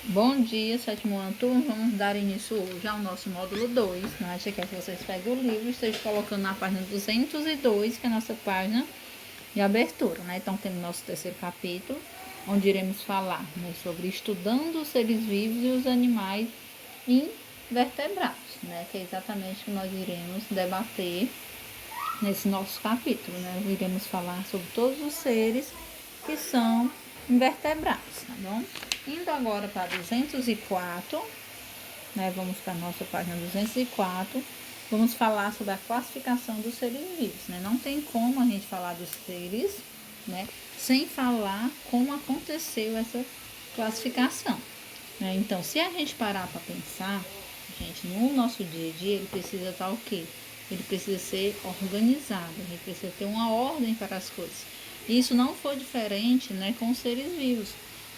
Bom dia, sétimo ano turno. Vamos dar início hoje ao nosso módulo 2. A gente quer que vocês peguem o livro e estejam colocando na página 202, que é a nossa página de abertura, né? Então, temos nosso terceiro capítulo, onde iremos falar, né, sobre estudando os seres vivos e os animais invertebrados, né? Que é exatamente o que nós iremos debater nesse nosso capítulo, né? Iremos falar sobre todos os seres que são invertebrados, tá bom? Indo agora para 204, né? Vamos para a nossa página 204. Vamos falar sobre a classificação dos seres vivos, né? Não tem como a gente falar dos seres, né, sem falar como aconteceu essa classificação, né? Então, se a gente parar para pensar, gente, no nosso dia a dia, ele precisa estar o quê? Ele precisa ser organizado, ele precisa ter uma ordem para as coisas. E isso não foi diferente, né, com os seres vivos.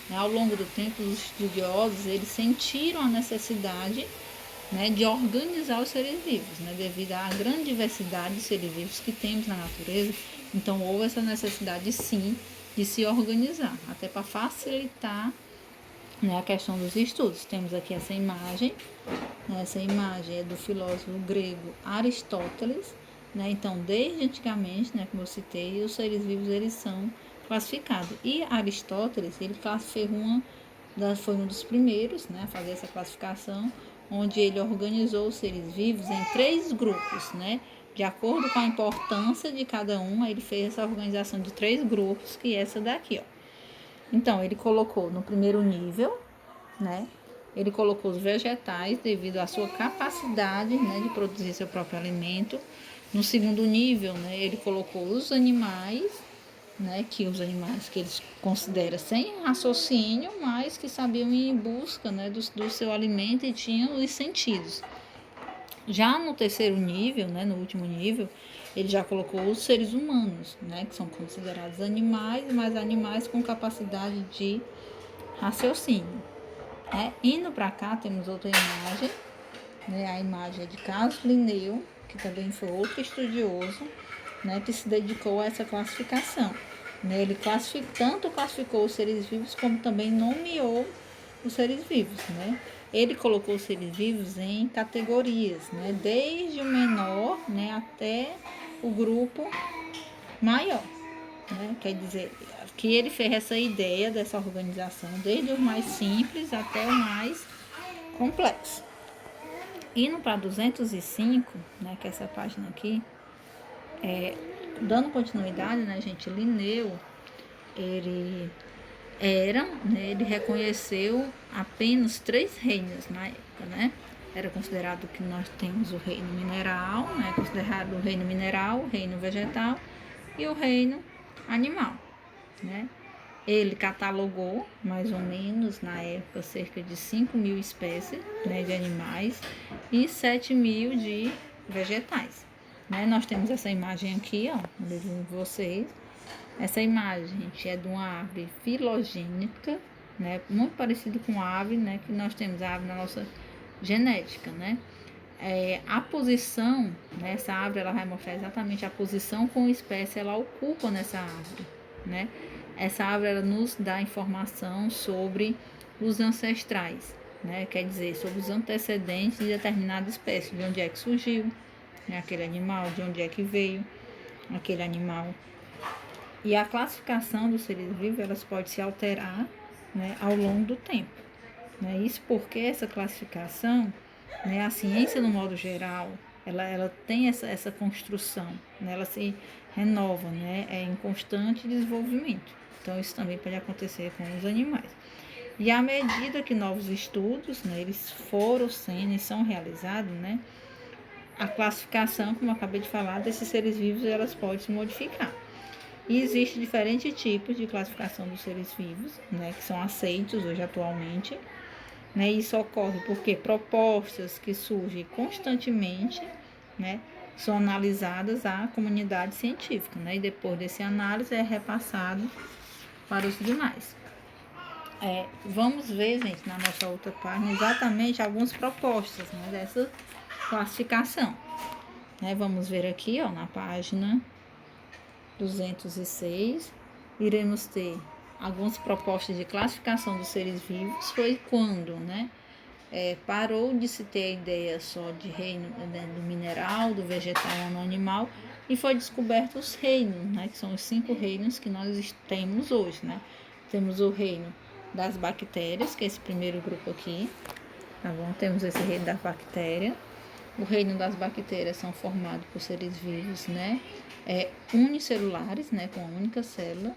Ao longo do tempo, os estudiosos eles sentiram a necessidade, né, de organizar os seres vivos, né, devido à grande diversidade de seres vivos que temos na natureza. Então, houve essa necessidade, sim, de se organizar, até para facilitar, né, a questão dos estudos. Temos aqui essa imagem, né, essa imagem é do filósofo grego Aristóteles, né? Então, desde antigamente, né, como eu citei, os seres vivos eles são classificados. E Aristóteles, ele foi um dos primeiros, né, a fazer essa classificação, onde ele organizou os seres vivos em 3 grupos, né? De acordo com a importância de cada um, ele fez essa organização de 3 grupos, que é essa daqui, ó. Então, ele colocou no primeiro nível, né? Ele colocou os vegetais devido à sua capacidade, né, de produzir seu próprio alimento. No segundo nível, né, ele colocou os animais, né, que eles consideram sem raciocínio, mas que sabiam ir em busca, né, do seu alimento e tinham os sentidos. Já no terceiro nível, né, no último nível, ele já colocou os seres humanos, né, que são considerados animais, mas animais com capacidade de raciocínio. Indo para cá, temos outra imagem, né? A imagem é de Carlos Linneu, que também foi outro estudioso, né, que se dedicou a essa classificação, né? Ele tanto classificou os seres vivos, como também nomeou os seres vivos, né? Ele colocou os seres vivos em categorias, né, desde o menor, né, até o grupo maior, né? Quer dizer, que ele fez essa ideia dessa organização, desde o mais simples até o mais complexo. Indo para 205, né, que é essa página aqui, dando continuidade, né, gente, Linneu, ele reconheceu apenas 3 reinos na época, né? Era considerado que nós temos o reino mineral, né, considerado o reino mineral, o reino vegetal e o reino animal, né? Ele catalogou, mais ou menos, na época, cerca de 5.000 espécies, né, de animais e 7.000 de vegetais, né? Nós temos essa imagem aqui, ó, com vocês. Essa imagem, gente, é de uma árvore filogênica, né, muito parecido com a ave, né, que nós temos a ave na nossa genética, né? A posição, né, essa árvore ela vai mostrar exatamente a posição com espécie ela ocupa nessa árvore, né? Essa árvore ela nos dá informação sobre os ancestrais, né? Quer dizer, sobre os antecedentes de determinada espécie, de onde é que surgiu, né, aquele animal, de onde é que veio aquele animal. E a classificação dos seres vivos elas pode se alterar, né, ao longo do tempo, né? Isso porque essa classificação, né, a ciência no modo geral, ela tem essa construção, né, ela se renova, né, é em constante desenvolvimento. Então isso também pode acontecer com os animais. E à medida que novos estudos, né, eles foram sendo e são realizados, né, a classificação, como eu acabei de falar, desses seres vivos, elas podem se modificar. E existem diferentes tipos de classificação dos seres vivos, né, que são aceitos hoje atualmente. Né, isso ocorre porque propostas que surgem constantemente, né, são analisadas à comunidade científica, né, e depois dessa análise é repassado para os demais. Vamos ver, gente, na nossa outra página, exatamente algumas propostas, né, dessa classificação. Né, vamos ver aqui, ó, na página 206, iremos ter algumas propostas de classificação dos seres vivos foi quando, né, parou de se ter a ideia só de reino, né, do mineral, do vegetal e do animal, e foi descoberto os reinos, né, que são os 5 reinos que nós temos hoje, né? Temos o reino das bactérias, que é esse primeiro grupo aqui, tá bom? Temos esse reino das bactérias. O reino das bactérias são formados por seres vivos, né, unicelulares, né, com uma única célula,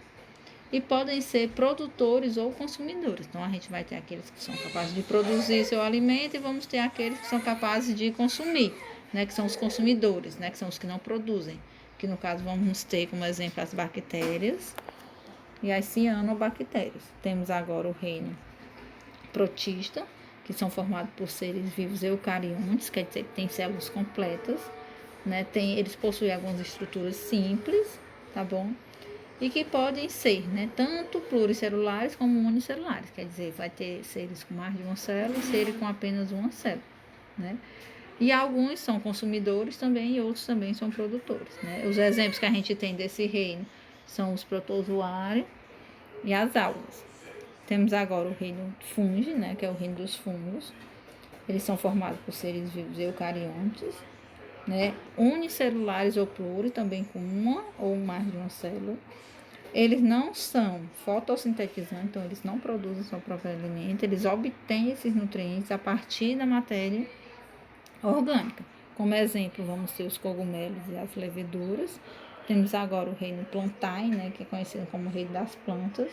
e podem ser produtores ou consumidores. Então, a gente vai ter aqueles que são capazes de produzir seu alimento e vamos ter aqueles que são capazes de consumir, né, que são os consumidores, né, que são os que não produzem. Que, no caso, vamos ter como exemplo as bactérias e as cianobactérias. Temos agora o reino protista, que são formados por seres vivos eucariontes, quer dizer que tem células completas, né, eles possuem algumas estruturas simples, tá bom? E que podem ser, né, tanto pluricelulares como unicelulares, quer dizer, vai ter seres com mais de uma célula, seres com apenas uma célula, né? E alguns são consumidores também e outros também são produtores, né? Os exemplos que a gente tem desse reino são os protozoários e as algas. Temos agora o reino fungi, né, que é o reino dos fungos. Eles são formados por seres vivos eucariontes, né, unicelulares ou pluri, também com uma ou mais de uma célula. Eles não são fotossintetizantes, então eles não produzem seu próprio alimento, eles obtêm esses nutrientes a partir da matéria orgânica. Como exemplo, vamos ter os cogumelos e as leveduras. Temos agora o reino plantae, né, que é conhecido como o reino das plantas.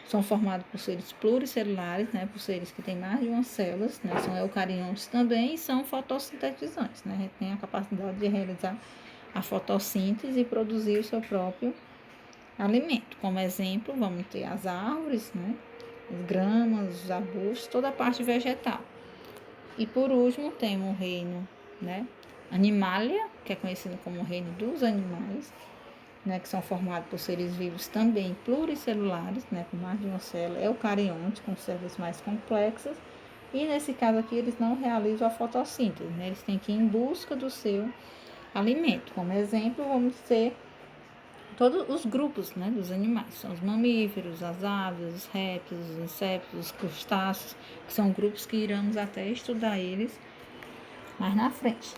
São formados por seres pluricelulares, né, por seres que têm mais de uma célula, né, são eucariontes também e são fotossintetizantes, né, têm a capacidade de realizar a fotossíntese e produzir o seu próprio alimento. Como exemplo, vamos ter as árvores, né, as gramas, os arbustos, toda a parte vegetal. E por último, temos o reino, né, Animalia, que é conhecido como o reino dos animais, né, que são formados por seres vivos também pluricelulares, né, com mais de uma célula, eucariontes, com células mais complexas. E nesse caso aqui, eles não realizam a fotossíntese, né, eles têm que ir em busca do seu alimento. Como exemplo, vamos ter todos os grupos, né, dos animais, são os mamíferos, as aves, os répteis, os insetos, os crustáceos, que são grupos que iremos até estudar eles mais na frente.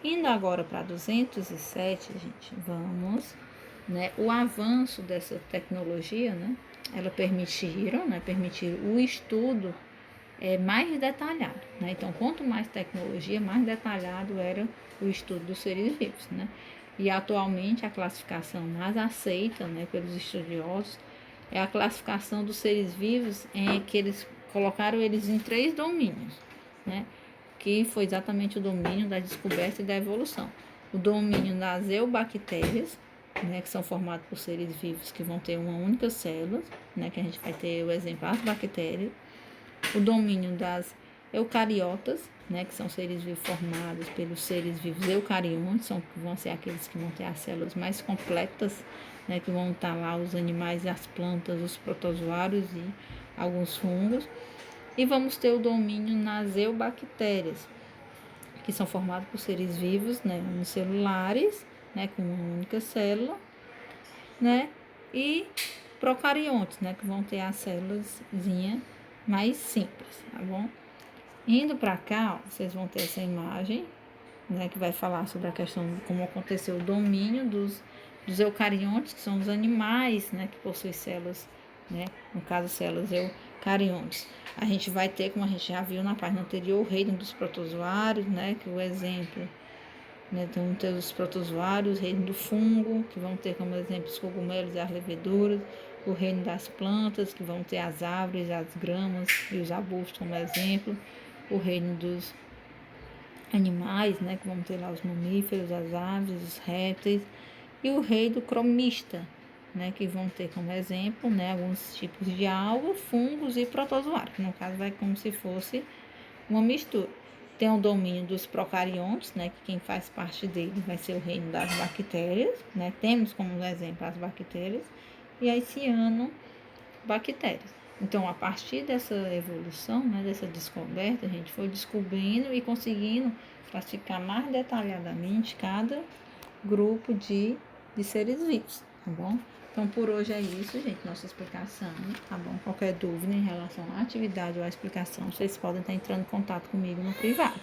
Indo agora para 207, gente, vamos, né, o avanço dessa tecnologia, né, ela permitiram o estudo mais detalhado, né? Então, quanto mais tecnologia, mais detalhado era o estudo dos seres vivos, né? E atualmente a classificação mais aceita, né, pelos estudiosos é a classificação dos seres vivos, que eles colocaram eles em 3 domínios, né? Que foi exatamente o domínio da descoberta e da evolução. O domínio das eubactérias, né, que são formados por seres vivos que vão ter uma única célula, né, que a gente vai ter o exemplo das bactérias. O domínio das eucariotas, né, que são seres vivos formados pelos seres vivos eucariontes, que vão ser aqueles que vão ter as células mais completas, né, que vão estar lá os animais, as plantas, os protozoários e alguns fungos. E vamos ter o domínio nas eubactérias, que são formados por seres vivos, né, unicelulares, né, com uma única célula, né, e procariontes, né, que vão ter as células mais simples, tá bom? Indo para cá, ó, vocês vão ter essa imagem, né, que vai falar sobre a questão de como aconteceu o domínio dos eucariontes, que são os animais, né, que possuem células, né, no caso células eucariontes. A gente vai ter, como a gente já viu na página anterior, o reino dos protozoários, né, que é o exemplo, né, então ter os protozoários, o reino do fungo, que vão ter como exemplo os cogumelos e as leveduras, o reino das plantas, que vão ter as árvores, as gramas e os arbustos como exemplo, o reino dos animais, né, que vão ter lá os mamíferos, as aves, os répteis, e o reino cromista, né, que vão ter como exemplo, né, alguns tipos de algas, fungos e protozoários, que no caso vai como se fosse uma mistura. Tem o domínio dos procariontes, né, que quem faz parte dele vai ser o reino das bactérias, né, temos como exemplo as bactérias, e as cianobactérias. Então, a partir dessa evolução, né, dessa descoberta, a gente foi descobrindo e conseguindo classificar mais detalhadamente cada grupo de seres vivos, tá bom? Então, por hoje é isso, gente, nossa explicação, tá bom? Qualquer dúvida em relação à atividade ou à explicação, vocês podem estar entrando em contato comigo no privado.